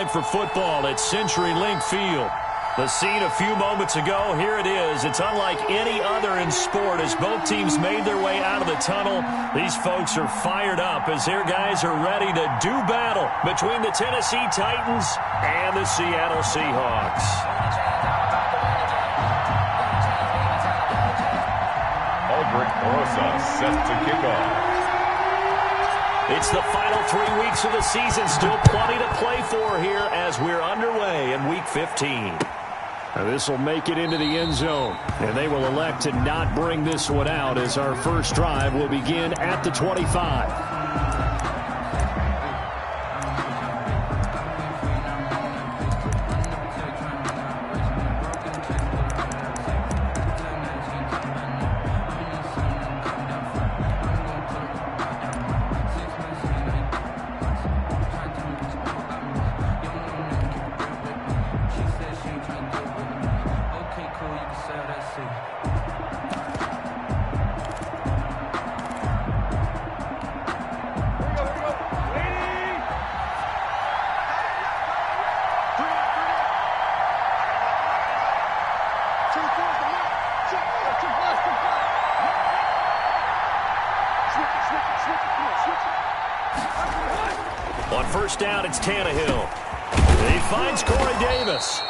time for football at CenturyLink Field. The scene a few moments ago, here it is. It's unlike any other in sport as both teams made their way out of the tunnel. These folks are fired up as their guys are ready to do battle between the Tennessee Titans and the Seattle Seahawks. Aldrich Rosa set to kick off. It's the final 3 weeks of the season. Still plenty to play for here as we're underway in Week 15. This will make it into the end zone, and they will elect to not bring this one out as our first drive will begin at the 25. On first down, it's Tannehill. He finds Corey Davis.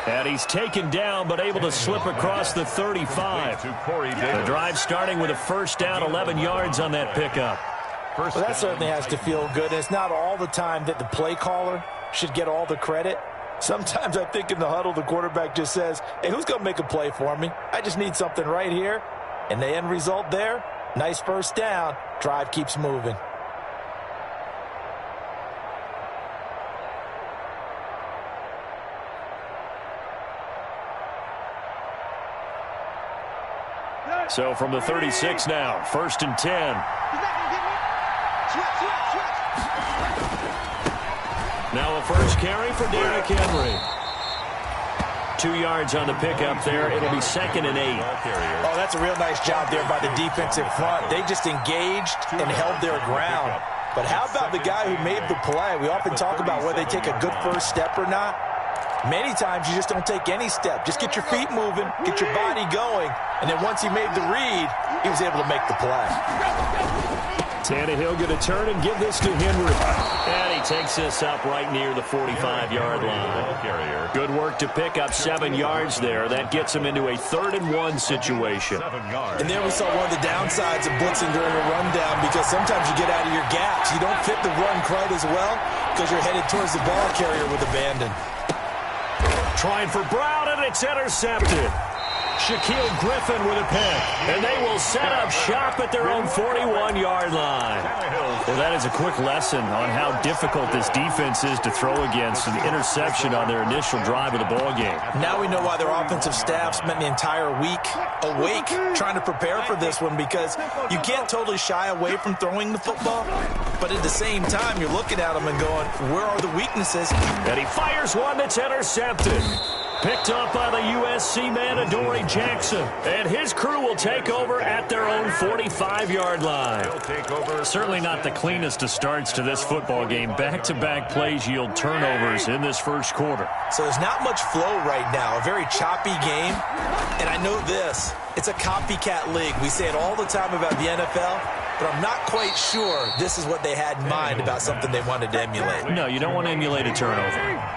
And he's taken down, but able to slip across the 35. The drive starting with a first down, 11 yards on that pickup. Well, that certainly has to feel good. It's not all the time that the play caller should get all the credit. Sometimes I think in the huddle, the quarterback just says, hey, who's going to make a play for me? I just need something right here. And the end result there, nice first down. Drive keeps moving. So from the 36 now, first and 10. Now a first carry for Derrick Henry. 2 yards on the pickup there. It'll be second and 8. Oh, that's a real nice job there by the defensive front. They just engaged and held their ground. But how about the guy who made the play? We often talk about whether they take a good first step or not. Many times you just don't take any step. Just get your feet moving, get your body going, and then once he made the read, he was able to make the play. Tannehill going to turn and give this to Henry. And he takes this up right near the 45-yard line. Good work to pick up 7 yards there. That gets him into a 3rd-and-1 situation. And there we saw one of the downsides of blitzing during a rundown because sometimes you get out of your gaps. You don't fit the run quite as well because you're headed towards the ball carrier with abandon. Trying for Brown, and it's intercepted. Shaquille Griffin with a pick. And they will set up shop at their own 41-yard line. Well, that is a quick lesson on how difficult this defense is to throw against. An interception on their initial drive of the ballgame. Now we know why their offensive staff spent the entire week awake trying to prepare for this one because you can't totally shy away from throwing the football. But at the same time, you're looking at them and going, where are the weaknesses? And he fires one that's intercepted. Picked up by the USC man, Adoree Jackson. And his crew will take over at their own 45-yard line. Certainly not the cleanest of starts to this football game. Back-to-back plays yield turnovers in this first quarter. So there's not much flow right now. A very choppy game. And I know this. It's a copycat league. We say it all the time about the NFL. But I'm not quite sure this is what they had in mind about something they wanted to emulate. No, you don't want to emulate a turnover.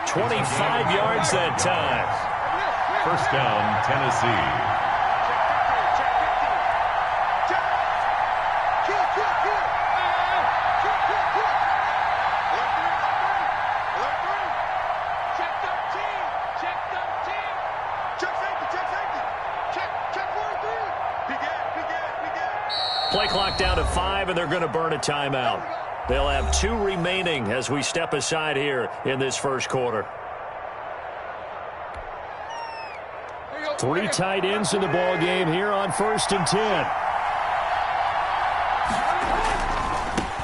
25 yards that time. First down, Tennessee. Play clock down to 5, and they're going to burn a timeout. They'll have 2 remaining as we step aside here in this first quarter. 3 tight ends in the ball game here on first and 10.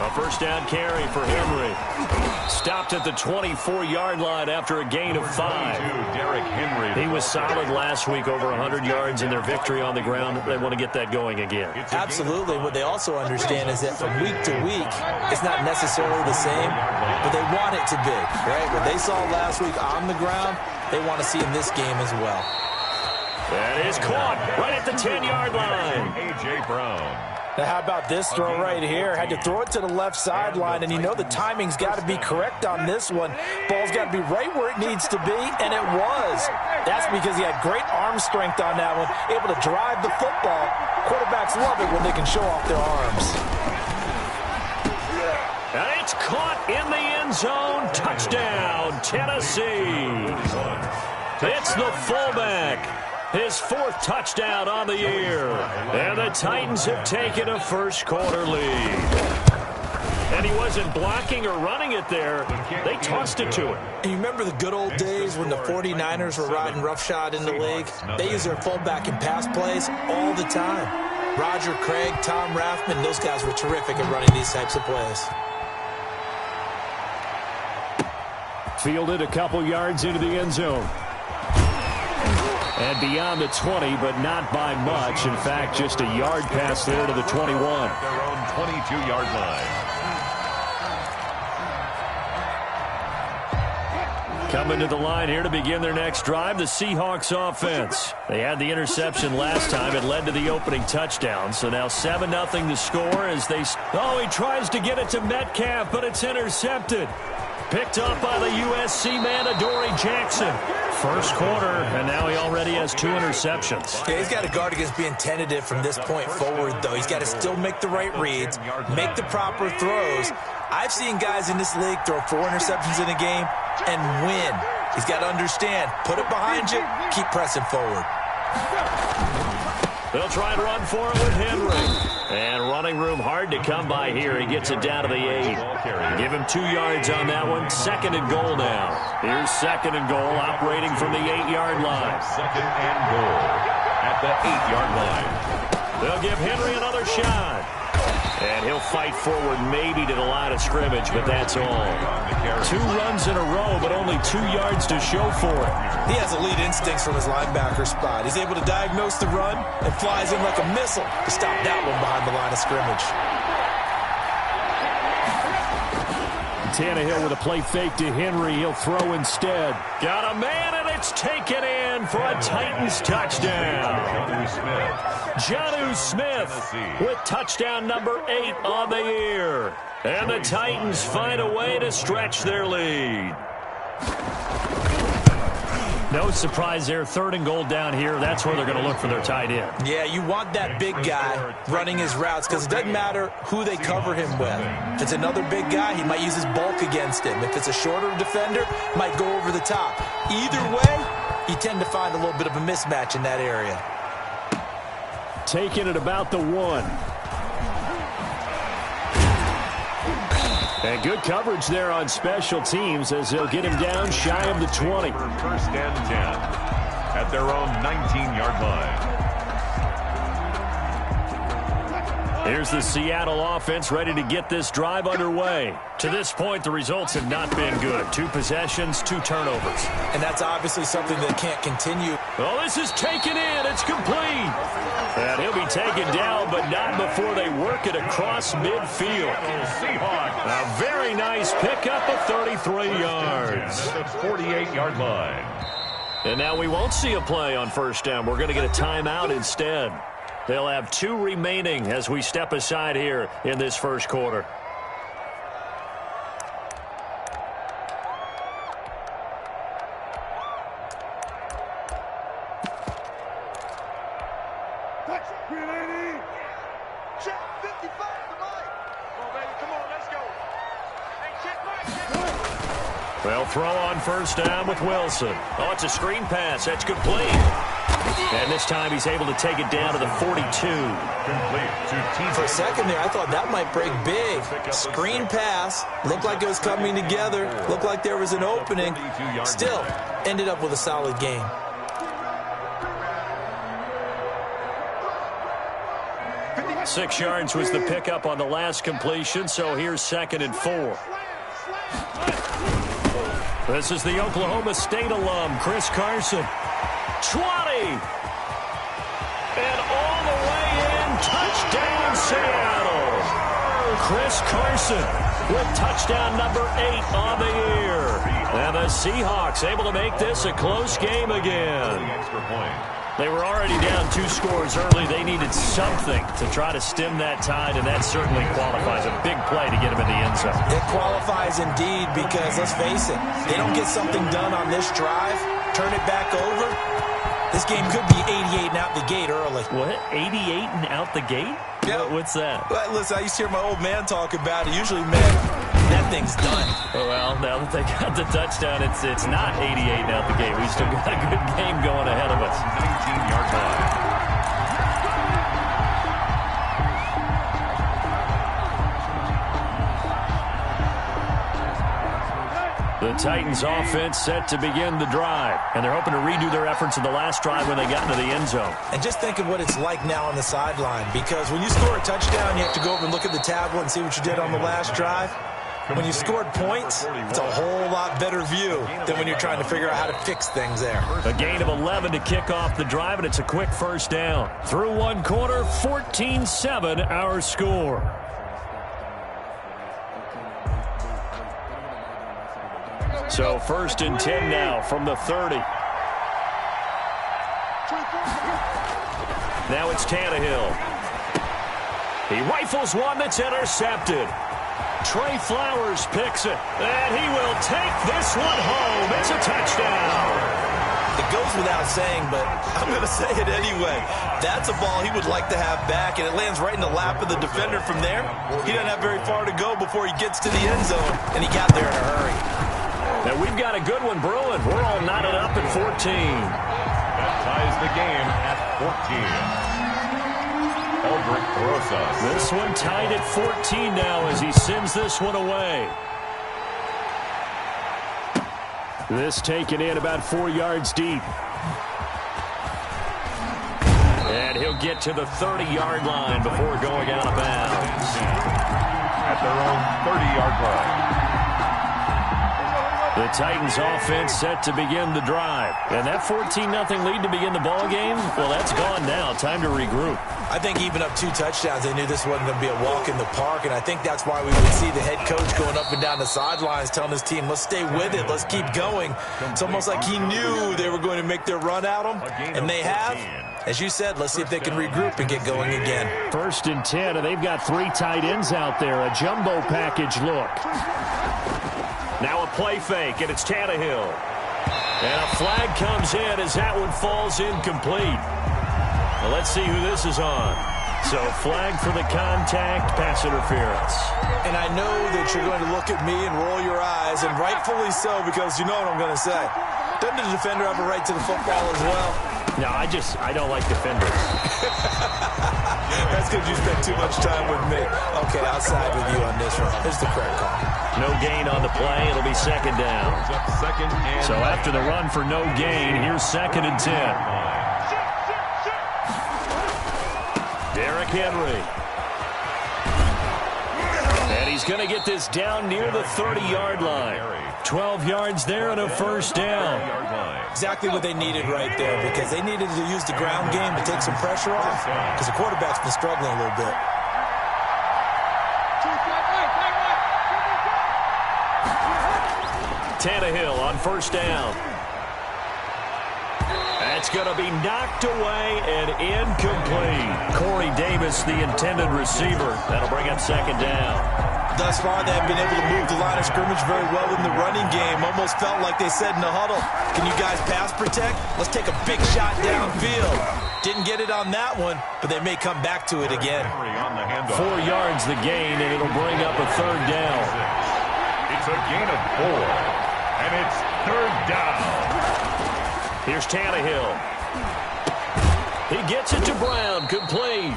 A first down carry for Henry. Stopped at the 24-yard line after a gain of 5. He was solid last week, over 100 yards in their victory on the ground. They want to get that going again. Absolutely. What they also understand is that from week to week, it's not necessarily the same, but they want it to be, right? What they saw last week on the ground, they want to see in this game as well. That is caught right at the 10-yard line. A.J. Brown. Now, how about this throw right here? Had to throw it to the left sideline, and you know the timing's got to be correct on this one. Ball's got to be right where it needs to be, and it was. That's because he had great arm strength on that one, able to drive the football. Quarterbacks love it when they can show off their arms. And it's caught in the end zone. Touchdown, Tennessee. It's the fullback. His 4th touchdown on the year. And the Titans have taken a first-quarter lead. And he wasn't blocking or running it there. They tossed it to him. And you remember the good old days when the 49ers were riding roughshod in the league? They use their fullback in pass plays all the time. Roger Craig, Tom Rathman, those guys were terrific at running these types of plays. Fielded a couple yards into the end zone. And beyond the 20, but not by much. In fact, just a yard pass there to the 21. Their own 22-yard line. Coming to the line here to begin their next drive, the Seahawks offense. They had the interception last time. It led to the opening touchdown. So now 7-0 the score as they... Oh, he tries to get it to Metcalf, but it's intercepted. Picked up by the USC man, Adoree Jackson. First quarter, and now he already has 2 interceptions. Yeah, he's got to guard against being tentative from this point forward, though. He's got to still make the right reads, make the proper throws. I've seen guys in this league throw 4 interceptions in a game and win. He's got to understand, put it behind you, keep pressing forward. They'll try and run for it with Henry. And running room hard to come by here. He gets it down to the 8. Give him 2 yards on that one. 2nd and goal now. Here's 2nd and goal, operating from the 8-yard line. 2nd and goal at the 8-yard line. They'll give Henry another shot. And he'll fight forward maybe to the line of scrimmage, but that's all. 2 runs in a row, but only 2 yards to show for it. He has elite instincts from his linebacker spot. He's able to diagnose the run and flies in like a missile to stop that one behind the line of scrimmage. Tannehill with a play fake to Henry. He'll throw instead. Got a man, and it's taken in for a Titans touchdown. Jonnu Smith with touchdown number 8 on the year. And the Titans find a way to stretch their lead. No surprise there. 3rd and goal down here. That's where they're going to look for their tight end. Yeah, you want that big guy running his routes because it doesn't matter who they cover him with. If it's another big guy, he might use his bulk against him. If it's a shorter defender, might go over the top. Either way, you tend to find a little bit of a mismatch in that area. Taking it about the 1. And good coverage there on special teams as they'll get him down shy of the 20. 1st and 10 at their own 19-yard line. Here's the Seattle offense ready to get this drive underway. To this point, the results have not been good. 2 possessions, 2 turnovers. And that's obviously something that can't continue. Well, this is taken in. It's complete. And he'll be taken down, but not before they work it across midfield. A very nice pickup of 33 yards. The 48-yard line. And now we won't see a play on 1st down. We're going to get a timeout instead. They'll have 2 remaining as we step aside here in this first quarter. They'll throw on 1st down with Wilson. Oh, it's a screen pass. That's complete. And this time he's able to take it down to the 42. For a second there, I thought that might break big. Screen pass. Looked like it was coming together. Looked like there was an opening. Still, ended up with a solid game. 6 yards was the pickup on the last completion, so here's 2nd and 4. This is the Oklahoma State alum, Chris Carson. 20! And all the way in, touchdown Seattle! Chris Carson with touchdown number 8 on the year. And the Seahawks able to make this a close game again. They were already down 2 scores early. They needed something to try to stem that tide, and that certainly qualifies. A big play to get them in the end zone. It qualifies indeed because, let's face it, they don't get something done on this drive, turn it back over, this game could be 88 and out the gate early. What? 88 and out the gate? Yeah. What's that? Well, listen, I used to hear my old man talk about it. Usually, man, that thing's done. Well, now that they got the touchdown, it's not 88 and out the gate. We still got a good game going ahead of us. 19-yard line. The Titans offense set to begin the drive, and they're hoping to redo their efforts in the last drive when they got into the end zone. And just think of what it's like now on the sideline, because when you score a touchdown, you have to go over and look at the tablet and see what you did on the last drive. When you scored points, it's a whole lot better view than when you're trying to figure out how to fix things there. A gain of 11 to kick off the drive, and it's a quick first down. Through one quarter, 14-7 our score. So 1st and 10 now from the 30. Now it's Tannehill. He rifles one that's intercepted. Trey Flowers picks it, and he will take this one home. It's a touchdown. It goes without saying, but I'm going to say it anyway. That's a ball he would like to have back, and it lands right in the lap of the defender from there. He doesn't have very far to go before he gets to the end zone, and he got there in a hurry. Now we've got a good one brewing. We're all knotted up at 14. That ties the game at 14. Eldrick Rosas. This one tied at 14 now as he sends this one away. This taken in about 4 yards deep. And he'll get to the 30-yard line before going out of bounds. At their own 30-yard line. The Titans offense set to begin the drive. And that 14-0 lead to begin the ball game, well, that's gone now. Time to regroup. I think even up 2 touchdowns, they knew this wasn't going to be a walk in the park, and I think that's why we would see the head coach going up and down the sidelines telling his team, let's stay with it, let's keep going. It's almost like he knew they were going to make their run at him, and they have. As you said, let's see if they can regroup and get going again. 1st and 10, and they've got 3 tight ends out there. A jumbo package look. Now a play fake, and it's Tannehill. And a flag comes in as that one falls incomplete. Well, let's see who this is on. So flag for the contact, pass interference. And I know that you're going to look at me and roll your eyes, and rightfully so, because you know what I'm going to say. Doesn't the defender have a right to the football as well? No, I don't like defenders. That's because you spent too much time with me. Okay, I'll side with you on this one. Here's the correct call. No gain on the play. It'll be 2nd down. So after the run for no gain, here's 2nd and 10. Derrick Henry. And he's going to get this down near the 30-yard line. 12 yards there and a first down. Exactly what they needed right there, because they needed to use the ground game to take some pressure off, because the quarterback's been struggling a little bit. Tannehill on first down. That's going to be knocked away and incomplete. Corey Davis, the intended receiver. That'll bring up 2nd down. Thus far, they have been able to move the line of scrimmage very well in the running game. Almost felt like they said in the huddle, can you guys pass protect? Let's take a big shot downfield. Didn't get it on that one, but they may come back to it again. 4 yards the gain, and it'll bring up a 3rd down. It's a gain of 4, and it's 3rd down. Here's Tannehill. He gets it to Brown, complete.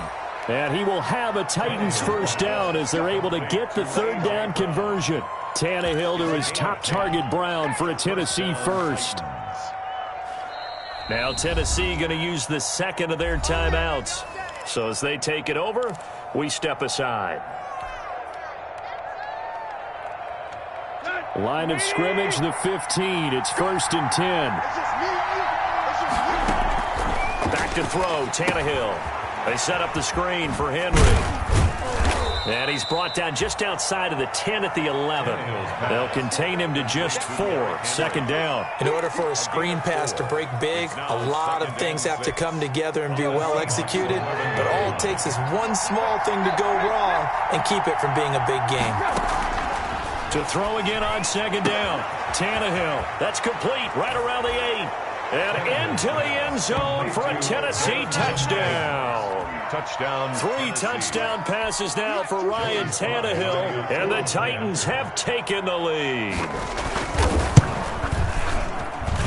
And he will have a Titans first down as they're able to get the 3rd down conversion. Tannehill to his top target, Brown, for a Tennessee first. Now Tennessee going to use the 2nd of their timeouts. So as they take it over, we step aside. Line of scrimmage, the 15. It's 1st and 10. Back to throw, Tannehill. They set up the screen for Henry. And he's brought down just outside of the 10 at the 11. They'll contain him to just 4. 2nd down. In order for a screen pass to break big, a lot of things have to come together and be well executed. But all it takes is one small thing to go wrong and keep it from being a big game. To throw again on 2nd down. Tannehill. That's complete right around the 8. And into the end zone for a Tennessee touchdown. Touchdown. 3 touchdown passes now for Ryan Tannehill, and the Titans have taken the lead.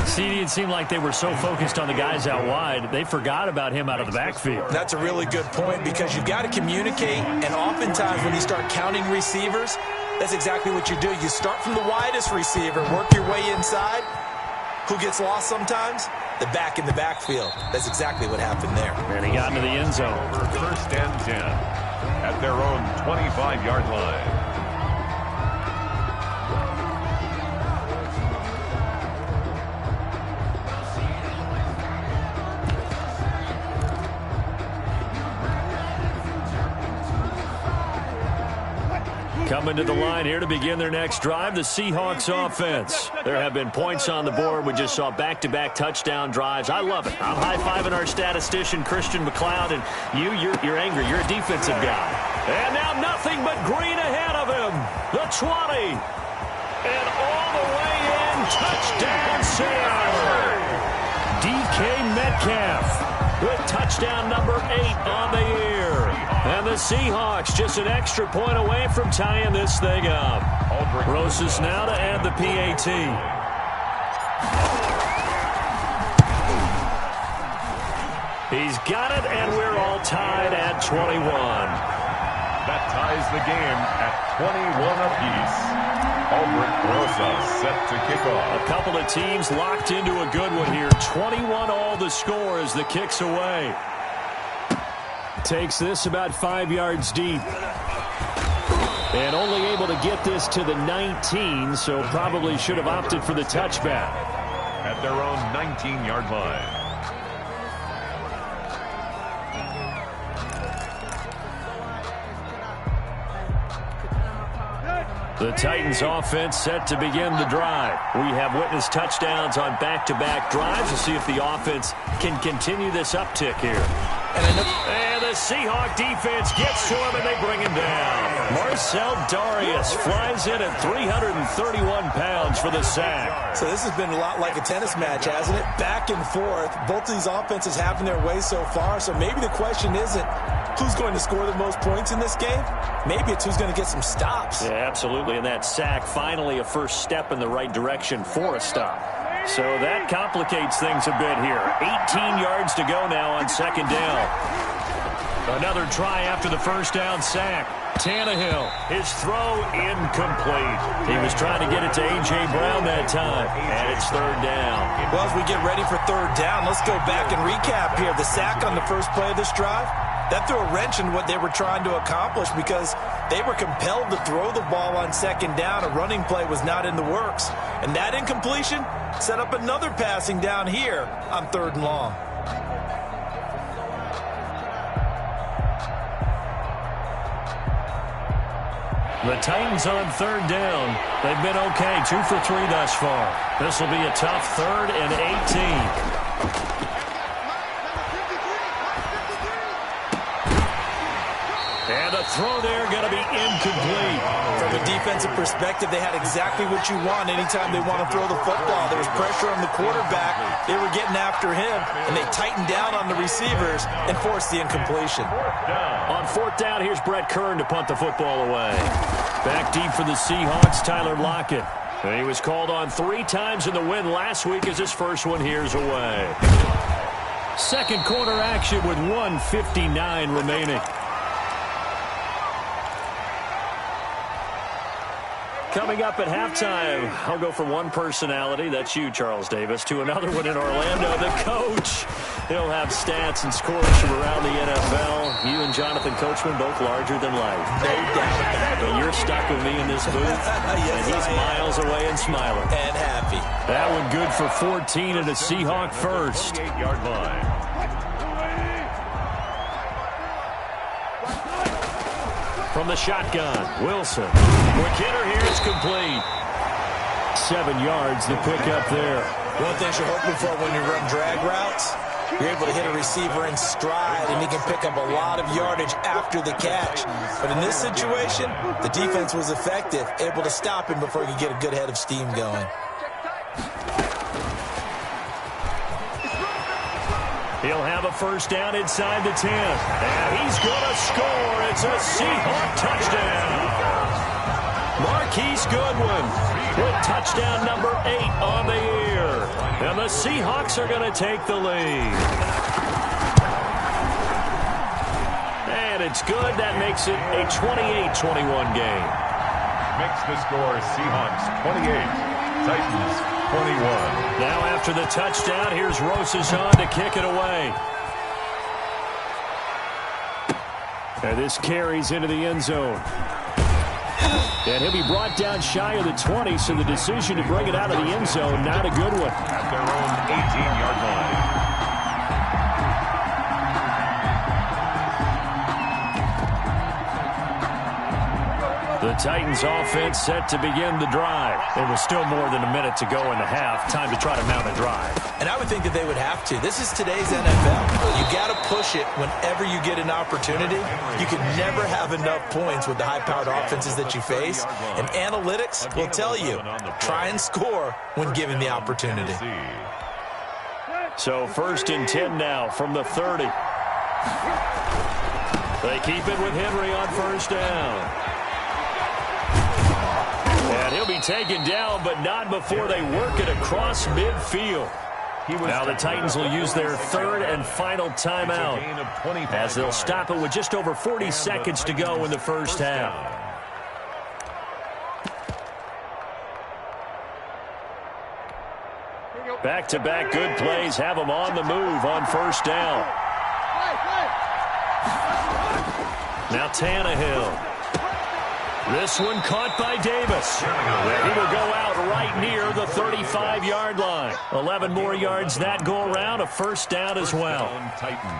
See, it seemed like they were so focused on the guys out wide, they forgot about him out of the backfield. That's a really good point because you've got to communicate, and oftentimes when you start counting receivers, that's exactly what you do. You start from the widest receiver, work your way inside. Who gets lost sometimes? The back in the backfield. That's exactly what happened there. And he got into the end zone. 1st and 10 at their own 25-yard line. Coming to the line here to begin their next drive, the Seahawks offense. There have been points on the board. We just saw back-to-back touchdown drives. I love it. I'm high-fiving our statistician, Christian McLeod, and you're angry. You're a defensive guy. And now nothing but green ahead of him. The 20. And all the way in. Touchdown, Seattle. DK Metcalf with touchdown number 8 on the year. And the Seahawks just an extra point away from tying this thing up. Rosas now to add the PAT. He's got it, and we're all tied at 21. That ties the game at 21 apiece. Albrecht Rosas set to kick off. A couple of teams locked into a good one here. 21 all the score as the kick's away. Takes this about 5 yards deep. And only able to get this to the 19, so probably should have opted for the touchback. At their own 19-yard line. The Titans offense set to begin the drive. We have witnessed touchdowns on back-to-back drives to see if the offense can continue this uptick here. And the Seahawk defense gets to him, and they bring him down. Marcel Darius flies in at 331 pounds for the sack. So this has been a lot like a tennis match, hasn't it? Back and forth. Both of these offenses having their way so far, so maybe the question isn't who's going to score the most points in this game. Maybe it's who's going to get some stops. Yeah, absolutely, and that sack finally a first step in the right direction for a stop. So that complicates things a bit here. 18 yards to go now on 2nd down. Another try after the first down sack. Tannehill, his throw incomplete. He was trying to get it to A.J. Brown that time, and it's 3rd down. Well, as we get ready for 3rd down, let's go back and recap here. The sack on the first play of this drive, that threw a wrench in what they were trying to accomplish because they were compelled to throw the ball on 2nd down. A running play was not in the works. And that incompletion set up another passing down here on 3rd and long. The Titans on 3rd down. They've been okay, 2 for 3 thus far. This will be a tough 3rd and 18. And the throw there going to be incomplete. From a defensive perspective, they had exactly what you want anytime they want to throw the football. There was pressure on the quarterback. They were getting after him, and they tightened down on the receivers and forced the incompletion. On 4th down, here's Brett Kern to punt the football away. Back deep for the Seahawks, Tyler Lockett. And he was called on 3 times in the win last week as his first one here's away. Second quarter action with 1:59 remaining. Coming up at halftime, I'll go from one personality, that's you, Charles Davis, to another one in Orlando, the coach. He'll have stats and scores from around the NFL. You and Jonathan Coachman, both larger than life. No doubt. But you're stuck with me in this booth, Yes, and he's miles away and smiling. And happy. That one good for 14 and a Seahawk first. 8-yard line. From the shotgun, Wilson. Quick hitter here, it's complete. 7 yards, the pickup there. One thing you're hoping for when you run drag routes, you're able to hit a receiver in stride, and he can pick up a lot of yardage after the catch. But in this situation, the defense was effective, able to stop him before he could get a good head of steam going. He'll have a first down inside the 10. And he's going to score. It's a Seahawk touchdown. Marquise Goodwin with touchdown number 8 on the year. And the Seahawks are going to take the lead. And it's good. That makes it a 28-21 game. Makes the score Seahawks 28, Titans 21. Now after the touchdown, here's Rosazon to kick it away. And this carries into the end zone. And he'll be brought down shy of the 20, so the decision to bring it out of the end zone, not a good one. At their own 18-yard line. The Titans offense set to begin the drive. There was still more than a minute to go in the half. Time to try to mount a drive. And I would think that they would have to. This is today's NFL. You got to push it whenever you get an opportunity. You can never have enough points with the high-powered offenses that you face. And analytics will tell you, try and score when given the opportunity. So 1st and 10 now from the 30. They keep it with Henry on first down. And he'll be taken down, but not before they work it across midfield. Now the Titans will use their 3rd and final timeout as they'll stop it with just over 40 seconds to go in the first half. Back-to-back good plays have them on the move on first down. Now Tannehill. This one caught by Davis. He will go out right near the 35-yard line. 11 more yards that go around, a first down as well.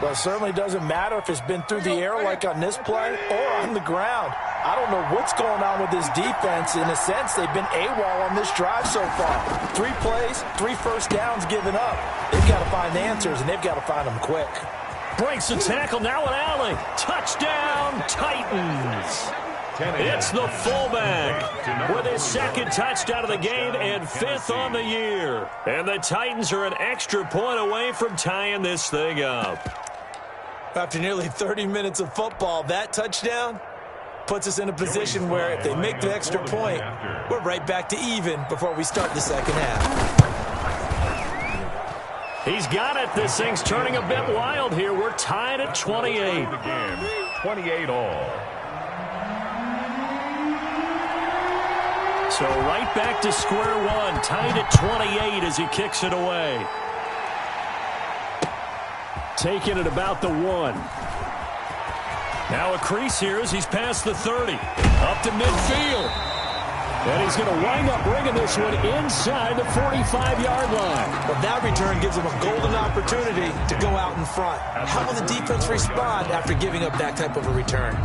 Well, it certainly doesn't matter if it's been through the air like on this play or on the ground. I don't know what's going on with this defense. In a sense, they've been AWOL on this drive so far. 3 plays, 3 first downs given up. They've got to find answers, and they've got to find them quick. Breaks the tackle, now an alley. Touchdown, Titans. It's the fullback with his 2nd touchdown of the game and 5th on the year. And the Titans are an extra point away from tying this thing up. After nearly 30 minutes of football, that touchdown puts us in a position where if they make the extra point, we're right back to even before we start the second half. He's got it. This thing's turning a bit wild here. We're tied at 28. 28 all. So right back to square one, tied at 28 as he kicks it away. Taking it about the 1. Now a crease here as he's past the 30. Up to midfield. And he's going to wind up bringing this one inside the 45-yard line. Well, that return gives him a golden opportunity to go out in front. How will the defense respond after giving up that type of a return?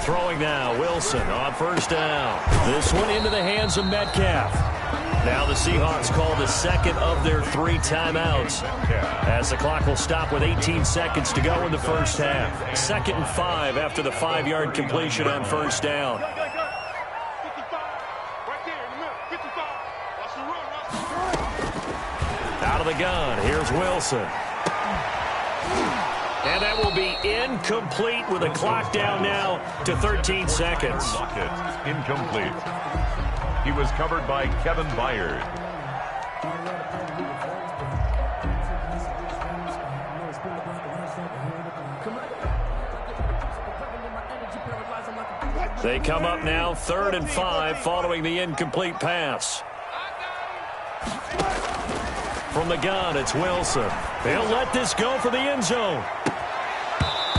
Throwing now, Wilson on first down. This one into the hands of Metcalf. Now the Seahawks call the 2nd of their 3 timeouts as the clock will stop with 18 seconds to go in the first half. 2nd and 5 after the 5-yard completion on first down. Out of the gun, here's Wilson. And that will be incomplete with the clock down now to 13 seconds. Incomplete. He was covered by Kevin Byard. They come up now 3rd and 5 following the incomplete pass. From the gun, it's Wilson. They'll let this go for the end zone.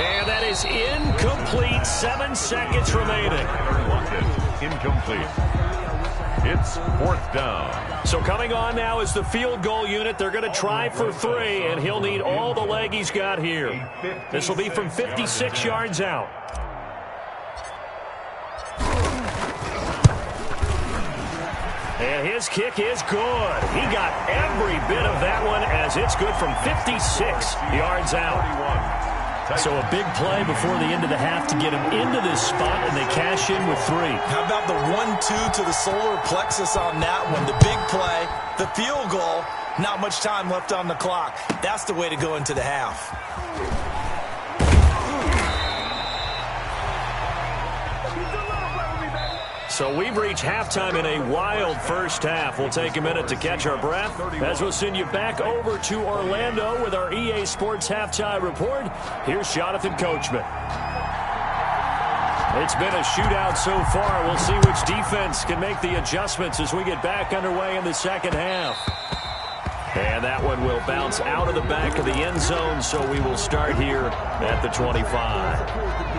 And that is incomplete. 7 seconds remaining. Incomplete. It's 4th down. So coming on now is the field goal unit. They're going to try for 3, and he'll need all the leg he's got here. This will be from 56 yards out. And his kick is good. He got every bit of that one as it's good from 56 yards out. So a big play before the end of the half to get him into this spot, and they cash in with 3. How about the 1-2 to the solar plexus on that one? The big play, the field goal, not much time left on the clock. That's the way to go into the half. So we've reached halftime in a wild first half. We'll take a minute to catch our breath as we'll send you back over to Orlando with our EA Sports Halftime Report. Here's Jonathan Coachman. It's been a shootout so far. We'll see which defense can make the adjustments as we get back underway in the second half. And that one will bounce out of the back of the end zone, so we will start here at the 25.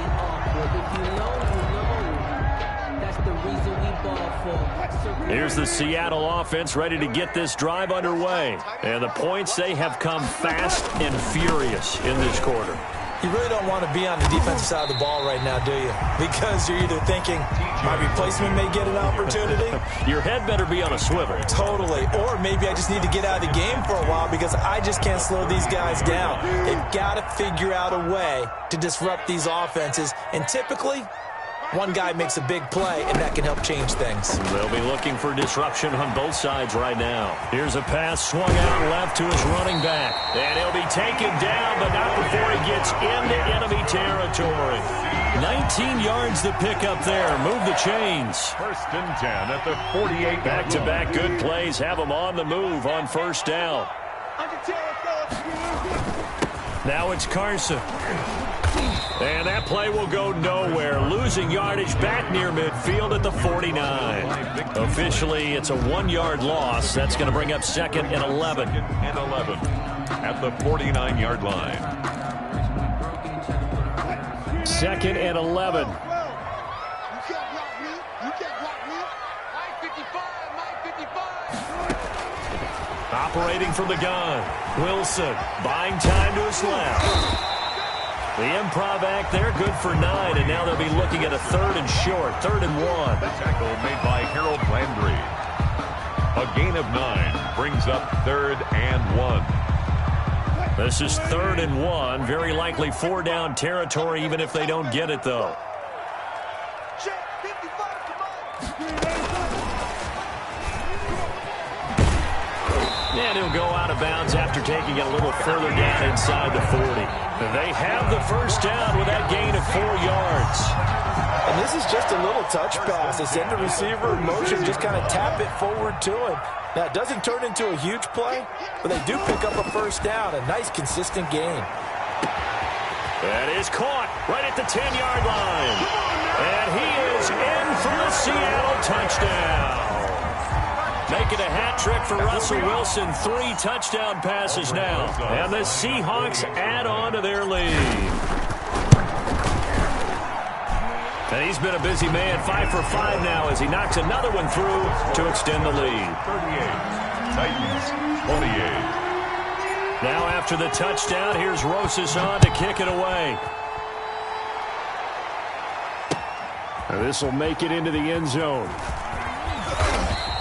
Here's the Seattle offense ready to get this drive underway. And the points, they have come fast and furious in this quarter. You really don't want to be on the defensive side of the ball right now, do you? Because you're either thinking, my replacement may get an opportunity. Your head better be on a swivel. Totally. Or maybe I just need to get out of the game for a while because I just can't slow these guys down. They've got to figure out a way to disrupt these offenses. And typically, one guy makes a big play, and that can help change things. They'll be looking for disruption on both sides right now. Here's a pass swung out left to his running back. And he'll be taken down, but not before he gets into enemy territory. 19 yards to pick up there. Move the chains. 1st and 10 at the 48. Back-to-back good plays have him on the move on 1st down. Now it's Carson. And that play will go nowhere. Losing yardage back near midfield at the 49. Officially, it's a 1-yard loss. That's going to bring up 2nd and 11. 2nd and 11 at the 49-yard line. 2nd and 11. Operating from the gun. Wilson buying time to his left. The improv act there, good for 9, and now they'll be looking at a 3rd and short, 3rd and 1. The tackle made by Harold Landry. A gain of 9 brings up 3rd and 1. This is 3rd and 1, very likely 4-down territory, even if they don't get it, though. And he'll go out of bounds after taking it a little further down inside the 40. They have the 1st down with that gain of 4 yards. And this is just a little touch pass. They send the receiver in motion, just kind of tap it forward to him. Now, it doesn't turn into a huge play, but they do pick up a 1st down, a nice, consistent gain. That is caught right at the 10-yard line. And he is in for the Seattle touchdown. Making a hat trick for Russell Wilson. 3 touchdown passes now. And the Seahawks add on to their lead. And he's been a busy man. 5 for 5 now as he knocks another one through to extend the lead. 38. Titans 28. Now after the touchdown, here's Rosas on to kick it away. This will make it into the end zone.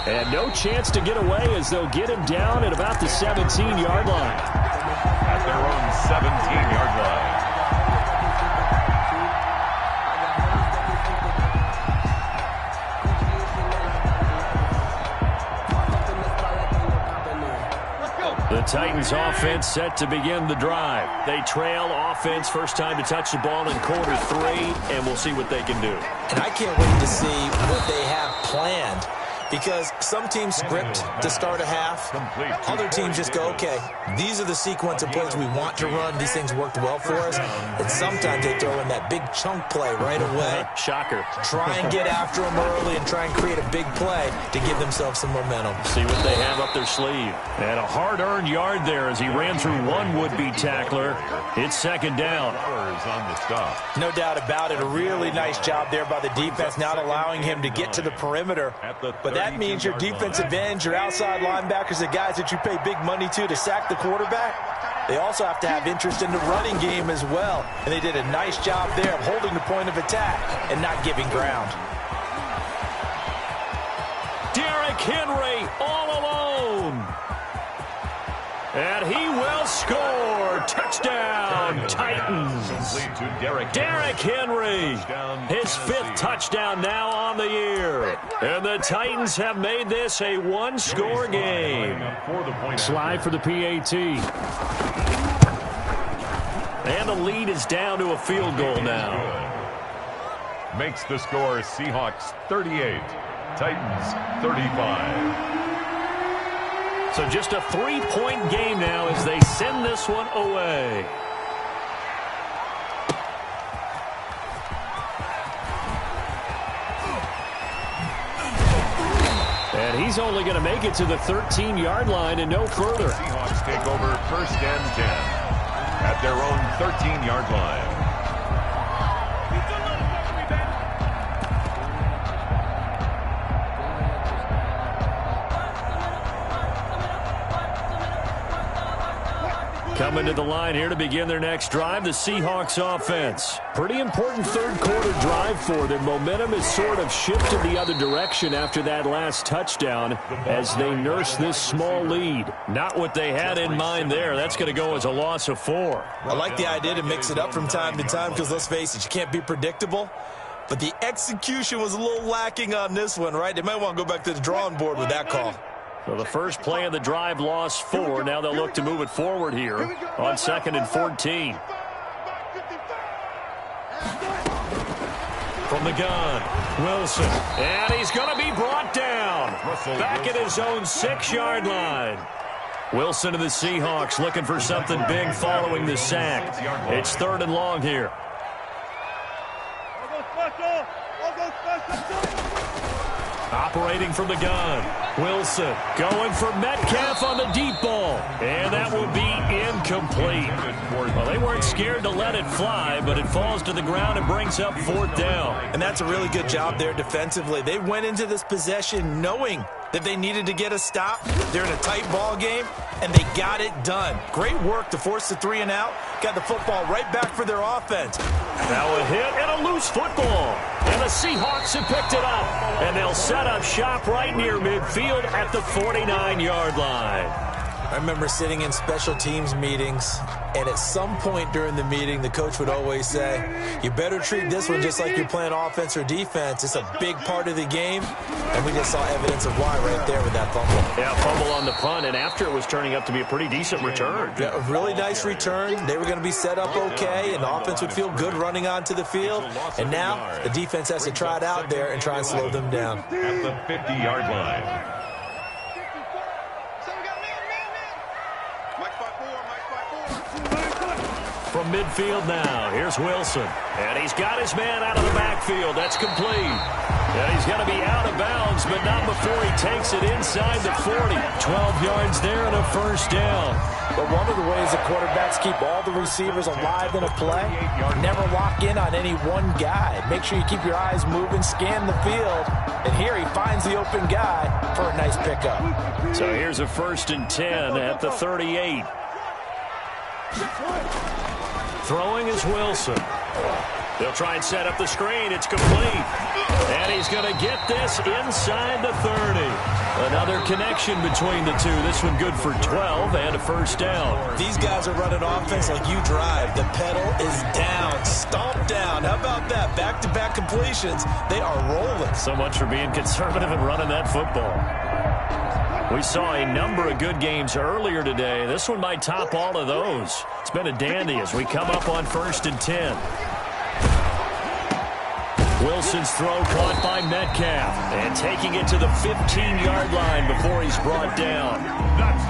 And no chance to get away as they'll get him down at about the 17-yard line. At their own 17-yard line. The Titans offense set to begin the drive. They trail offense, first time to touch the ball in quarter 3, and we'll see what they can do. And I can't wait to see what they have planned. Because some teams script to start a half. Other teams just go, okay, these are the sequence of plays we want to run. These things worked well for us. And sometimes they throw in that big chunk play right away. Shocker. Try and get after them early and try and create a big play to give themselves some momentum. See what they have up their sleeve. And a hard-earned yard there as he ran through one would-be tackler. It's second down. No doubt about it. A really nice job there by the defense, not allowing him to get to the perimeter. But that means your defensive ends, your outside linebackers, the guys that you pay big money to sack the quarterback, they also have to have interest in the running game as well. And they did a nice job there of holding the point of attack and not giving ground. Derrick Henry all alone. And he will score. Touchdown, Titans. Derrick Henry, his 5th touchdown now on the year. And the Titans have made this a one-score game. Slide for the PAT. And the lead is down to a field goal now. Makes the score Seahawks 38, Titans 35. So just a 3-point game now as they send this one away. And he's only going to make it to the 13-yard line and no further. Seahawks take over 1st and 10 at their own 13-yard line. Coming to the line here to begin their next drive, the Seahawks offense. Pretty important third-quarter drive for them. Momentum has sort of shifted the other direction after that last touchdown as they nurse this small lead. Not what they had in mind there. That's going to go as a loss of 4. I like the idea to mix it up from time to time because, let's face it, you can't be predictable. But the execution was a little lacking on this one, right? They might want to go back to the drawing board with that call. So the first play of the drive lost 4. Now they'll look to move it forward here on 2nd and 14. From the gun, Wilson. And he's going to be brought down. Back at his own 6-yard line. Wilson and the Seahawks looking for something big following the sack. It's 3rd and long here. Operating from the gun, Wilson going for Metcalf on the deep ball. And that will be incomplete. Well, they weren't scared to let it fly, but it falls to the ground and brings up 4th down. And that's a really good job there defensively. They went into this possession knowing that they needed to get a stop. They're in a tight ball game, and they got it done. Great work to force the 3 and out. Got the football right back for their offense. Now a hit and a loose football. And the Seahawks have picked it up. And they'll set up shop right near midfield at the 49-yard line. I remember sitting in special teams meetings, and at some point during the meeting, the coach would always say, you better treat this one just like you're playing offense or defense. It's a big part of the game, and we just saw evidence of why right there with that fumble. Yeah, fumble on the punt, and after it was turning up to be a pretty decent return. Yeah, a really nice return. They were going to be set up okay, and the offense would feel good running onto the field. And now the defense has to try it out there and try and slow them down. At the 50-yard line. From midfield now, here's Wilson. And he's got his man out of the backfield. That's complete. And he's going to be out of bounds, but not before he takes it inside the 40. 12 yards there and a 1st down. But one of the ways that quarterbacks keep all the receivers alive in a play, never lock in on any one guy. Make sure you keep your eyes moving, scan the field. And here he finds the open guy for a nice pickup. So here's a 1st and 10 at the 38. Throwing is Wilson. They'll try and set up the screen. It's complete. And he's going to get this inside the 30. Another connection between the two. This one good for 12 and a 1st down. These guys are running offense like you drive. The pedal is down, stomped down. How about that? Back-to-back completions. They are rolling. So much for being conservative and running that football. We saw a number of good games earlier today. This one might top all of those. It's been a dandy as we come up on 1st and 10. Wilson's throw caught by Metcalf. And taking it to the 15-yard line before he's brought down.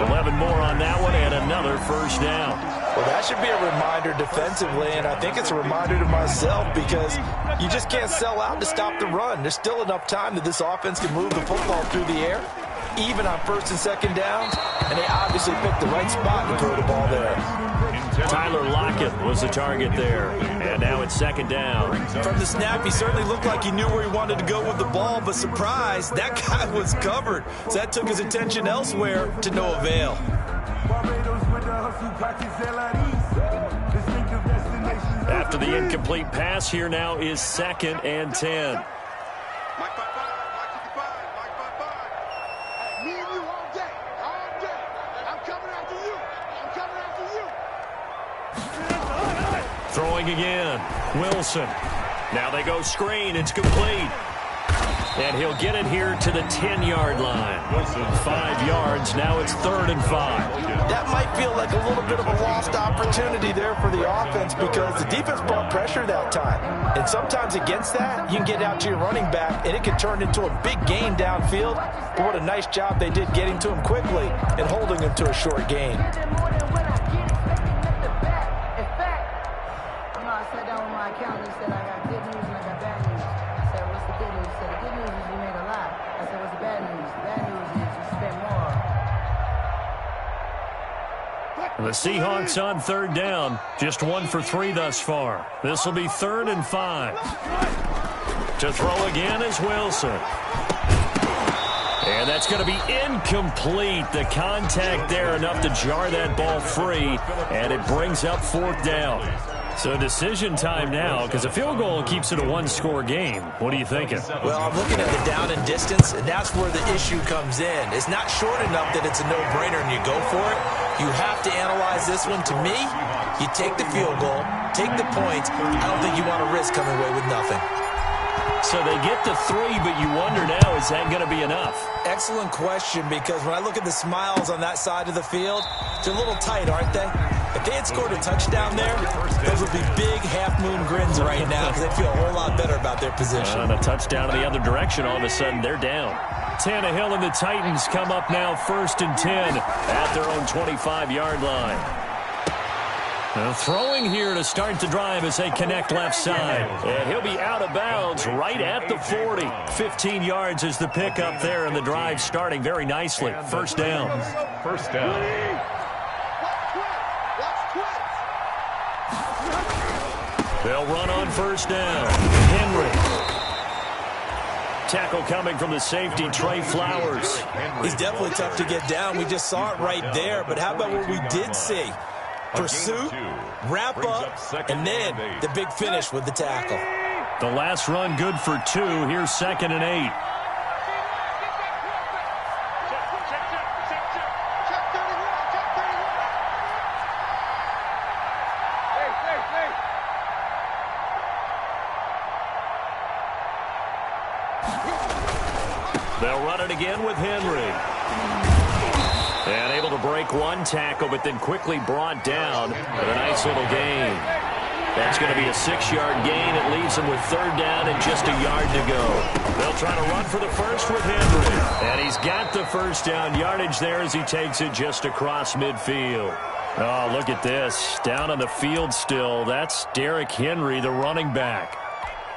11 more on that one and another first down. Well, that should be a reminder defensively, and I think it's a reminder to myself because you just can't sell out to stop the run. There's still enough time that this offense can move the football through the air, even on first and second downs, and they obviously picked the right spot to throw the ball there. Tyler Lockett was the target there, and now it's second down. From the snap, he certainly looked like he knew where he wanted to go with the ball, but surprise, that guy was covered. So that took his attention elsewhere to no avail. After the incomplete pass, here now is second and 10. Throwing again, Wilson. Now they go screen, it's complete. And he'll get it here to the 10-yard line. 5 yards, now it's 3rd and 5. That might feel like a little bit of a lost opportunity there for the offense because the defense brought pressure that time. And sometimes against that, you can get out to your running back, and it can turn into a big gain downfield. But what a nice job they did getting to him quickly and holding him to a short gain. The Seahawks on 3rd down, just 1 for 3 thus far. This will be 3rd and 5. To throw again is Wilson. And that's going to be incomplete. The contact there enough to jar that ball free, and it brings up 4th down. So decision time now, because a field goal keeps it a 1-score game. What are you thinking? Well, I'm looking at the down and distance, and that's where the issue comes in. It's not short enough that it's a no-brainer and you go for it. You have to analyze this one. To me, you take the field goal, take the points. I don't think you want to risk coming away with nothing. So they get to 3, but you wonder now, is that going to be enough? Excellent question, because when I look at the smiles on that side of the field, they're a little tight, aren't they? If they had scored a touchdown there, those would be big half-moon grins right now because they feel a whole lot better about their position. And a touchdown in the other direction, all of a sudden they're down. Tannehill and the Titans come up now 1st and 10 at their own 25-yard line. Throwing here to start the drive as they connect left side. And he'll be out of bounds right at the 40. 15 yards is the pickup there, and the drive starting very nicely. First down. First down. They'll run on first down. Henry. Tackle coming from the safety, Trey Flowers. He's definitely tough to get down. We just saw it right there. But how about what we did see? Pursuit, wrap up, and then the big finish with the tackle. The last run good for 2. Here's 2nd and 8. They'll run it again with Henry. And able to break one tackle, but then quickly brought down with a nice little gain. That's going to be a 6-yard gain. It leaves them with 3rd down and just a yard to go. They'll try to run for the first with Henry. And he's got the first down yardage there as he takes it just across midfield. Oh, look at this. Down on the field still. That's Derrick Henry, the running back.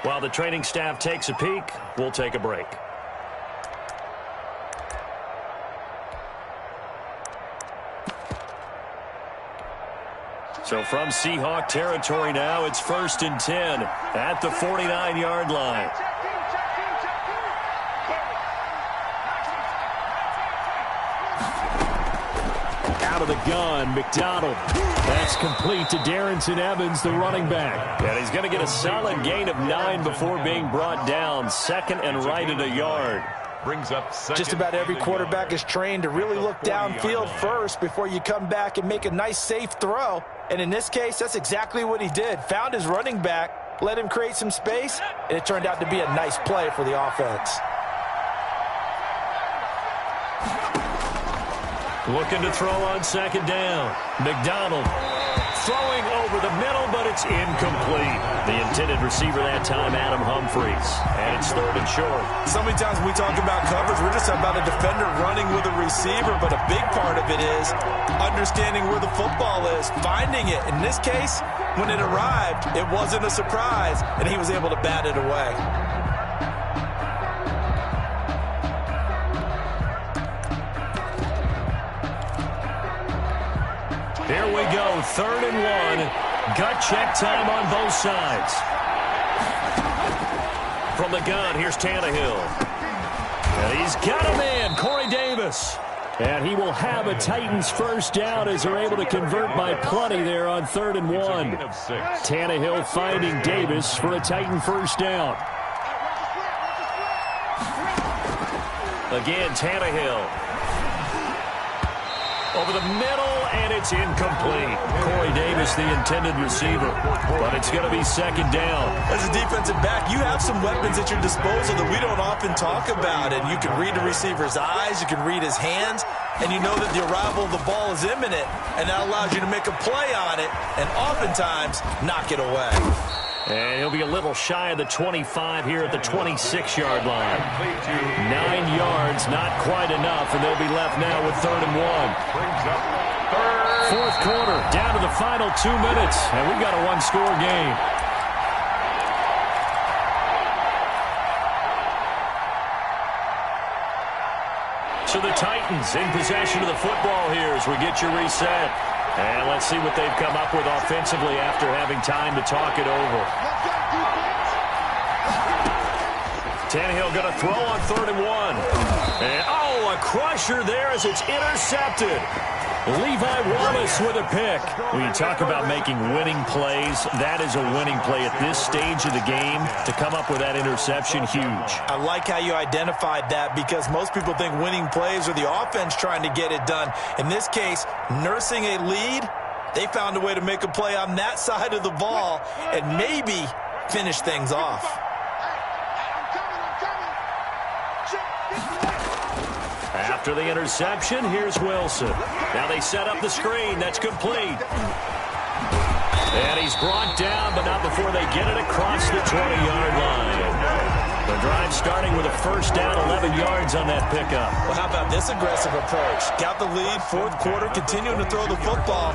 While the training staff takes a peek, we'll take a break. So from Seahawk territory now, it's 1st and 10 at the 49-yard line. Out of the gun, McDonald. That's complete to Darrington Evans, the running back. And he's going to get a solid gain of 9 before being brought down. 2nd and right at a yard. Brings up just about every quarterback is trained to really look downfield first before you come back and make a nice, safe throw. And in this case, that's exactly what he did. Found his running back, let him create some space, and it turned out to be a nice play for the offense. Looking to throw on second down. McDonald throwing over the middle, but it's incomplete. The intended receiver that time, Adam Humphries. And it's third and short. So many times when we talk about coverage, we're just about a defender running with a receiver, but a big part of it is understanding where the football is, finding it. In this case, when it arrived, it wasn't a surprise, and he was able to bat it away. Here we go, third and one. Gut check time on both sides. From the gun, here's Tannehill. And he's got a man, Corey Davis. And he will have a Titans first down as they're able to convert by plenty there on third and one. Tannehill finding Davis for a Titan first down. Again, Tannehill. Over the middle, and it's incomplete. Corey Davis, the intended receiver. But it's going to be second down. As a defensive back, you have some weapons at your disposal that we don't often talk about. And you can read the receiver's eyes, you can read his hands, and you know that the arrival of the ball is imminent. And that allows you to make a play on it, and oftentimes knock it away. And he'll be a little shy of the 25 here at the 26-yard line. 9 yards, not quite enough, and they'll be left now with third and one. Fourth quarter, down to the final 2 minutes, and we've got a one-score game. So the Titans in possession of the football here as we get you reset. And let's see what they've come up with offensively after having time to talk it over. Tannehill going to throw on third and one. And, a crusher there as it's intercepted. Levi Wallace with a pick. When you talk about making winning plays, that is a winning play at this stage of the game. To come up with that interception, huge. I like how you identified that because most people think winning plays are the offense trying to get it done. In this case, nursing a lead, they found a way to make a play on that side of the ball and maybe finish things off. After the interception, here's Wilson. Now they set up the screen. That's complete. And he's brought down, but not before they get it across the 20-yard line. The drive starting with a first down, 11 yards on that pickup. Well, how about this aggressive approach? Got the lead, fourth quarter, continuing to throw the football.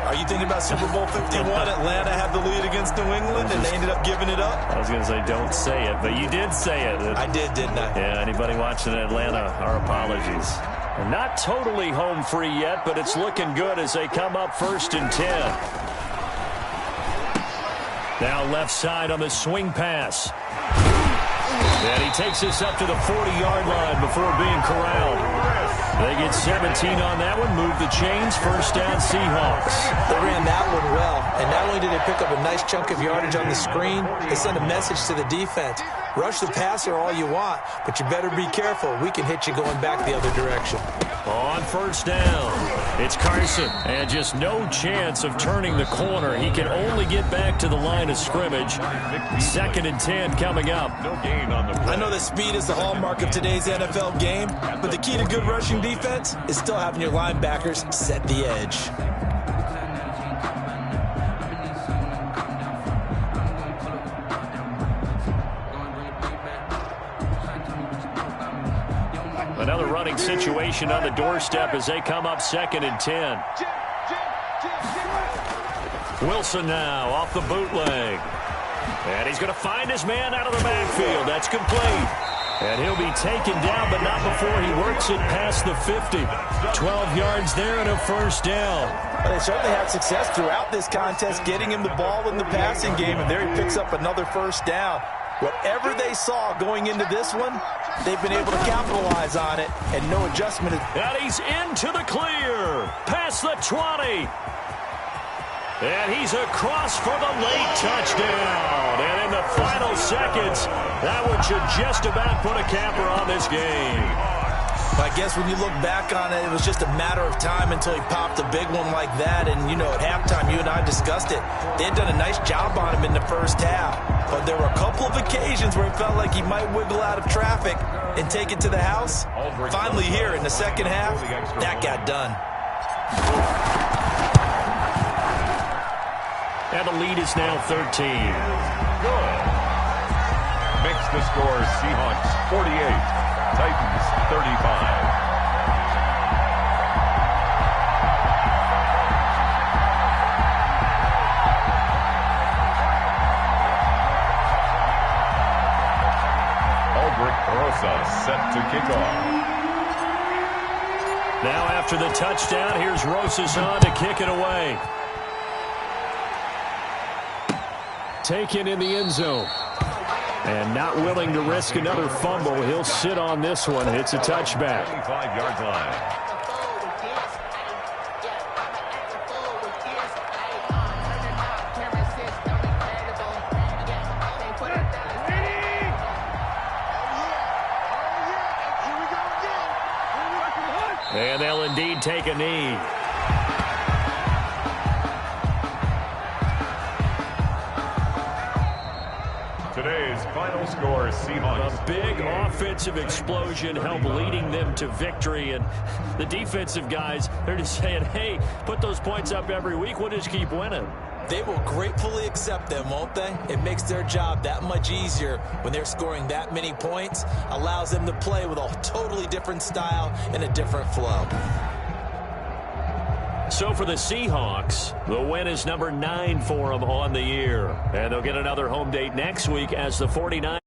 Are you thinking about Super Bowl 51? Atlanta had the lead against New England, and they ended up giving it up? I was going to say don't say it, but you did say it. I did, didn't I? Yeah, anybody watching Atlanta, our apologies. Not totally home free yet, but it's looking good as they come up first and 10. Now left side on the swing pass. And he takes this up to the 40-yard line before being corralled. They get 17 on that one, move the chains, first down Seahawks. They ran that one well, and not only did they pick up a nice chunk of yardage on the screen, they sent a message to the defense. Rush the passer all you want, but you better be careful. We can hit you going back the other direction. On first down, it's Carson, and just no chance of turning the corner. He can only get back to the line of scrimmage. Second and 10 coming up. I know that speed is the hallmark of today's NFL game, but the key to good rushing defense is still having your linebackers set the edge. Another running situation on the doorstep as they come up second and 10. Wilson now off the bootleg. And he's going to find his man out of the backfield. That's complete. And he'll be taken down, but not before he works it past the 50. 12 yards there and a first down. Well, they certainly had success throughout this contest, getting him the ball in the passing game, and there he picks up another first down. Whatever they saw going into this one, they've been able to capitalize on it, and no adjustment. And he's into the clear. Past the 20. And he's across for the late touchdown. And in the final seconds, that one should just about put a capper on this game. I guess when you look back on it, it was just a matter of time until he popped a big one like that. And, you know, at halftime, you and I discussed it. They had done a nice job on him in the first half. But there were a couple of occasions where it felt like he might wiggle out of traffic. and take it to the house? Finally here in the second half, that got done. And the lead is now 13. Good. Makes the score Seahawks 48, Titans 35. Set to kick off. Now after the touchdown, here's Rosas on to kick it away. Taken in the end zone. And not willing to risk another fumble. He'll sit on this one. It's a touchback. 25-yard line. And they'll indeed take a knee. Today's final score, Seahawks. A big offensive explosion helped leading them to victory. And the defensive guys, they're just saying, hey, put those points up every week. We'll just keep winning. They will gratefully accept them, won't they? It makes their job that much easier when they're scoring that many points. Allows them to play with a totally different style and a different flow. So for the Seahawks, the win is number 9 for them on the year. And they'll get another home date next week as the 49ers.